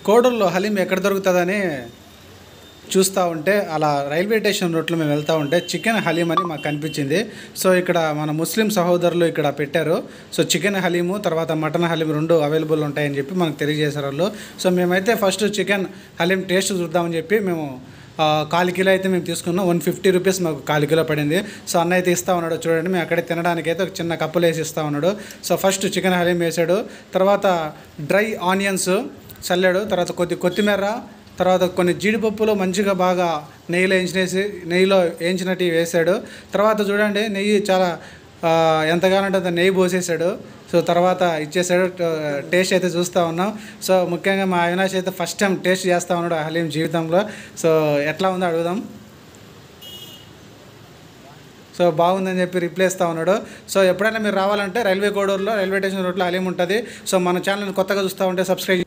కోడూరులో హలీం ఎక్కడ దొరుకుతుందని చూస్తూ ఉంటే అలా రైల్వే స్టేషన్ రూట్లో మేము వెళ్తూ ఉంటే చికెన్ హలీం అని మాకు కనిపించింది. సో ఇక్కడ మన ముస్లిం సహోదరులు ఇక్కడ పెట్టారు. సో చికెన్ హలీము తర్వాత మటన్ హలీం రెండు అవైలబుల్ ఉంటాయని చెప్పి మనకు తెలియజేశారు వాళ్ళు. సో మేమైతే ఫస్ట్ చికెన్ హలీం టేస్ట్ చూద్దామని చెప్పి మేము 1/4 కిలో అయితే మేము తీసుకున్నాం. 150 రూపీస్ మాకు 1/4 కిలో పడింది. సో అన్న అయితే ఇస్తూ ఉన్నాడు చూడండి. మేము అక్కడే తినడానికైతే ఒక చిన్న కప్పులు వేసి ఇస్తూ ఉన్నాడు. సో ఫస్ట్ చికెన్ హలీం వేసాడు, తర్వాత డ్రై ఆనియన్స్ చల్లాడు, తర్వాత కొత్తిమీర, తర్వాత కొన్ని జీడిపప్పులు మంచిగా బాగా నెయ్యిలో వేయించినట్టు వేసాడు. తర్వాత చూడండి నెయ్యి చాలా ఎంతగానో అంత నెయ్యి పోసేసాడు. సో తర్వాత ఇచ్చేసాడు. టేస్ట్ అయితే చూస్తూ ఉన్నాం. సో ముఖ్యంగా మా అవినాష్ అయితే ఫస్ట్ టైం టేస్ట్ చేస్తూ ఉన్నాడు ఆ హలీం జీవితంలో. సో ఎట్లా ఉందో అడుగుదాం. సో బాగుందని చెప్పి రిప్లై ఇస్తూ ఉన్నాడు. సో ఎప్పుడైనా మీరు రావాలంటే కోడూరులో రైల్వే స్టేషన్ రోడ్లో హలీం ఉంటుంది. సో మన ఛానల్ని కొత్తగా చూస్తూ ఉంటే సబ్స్క్రైబ్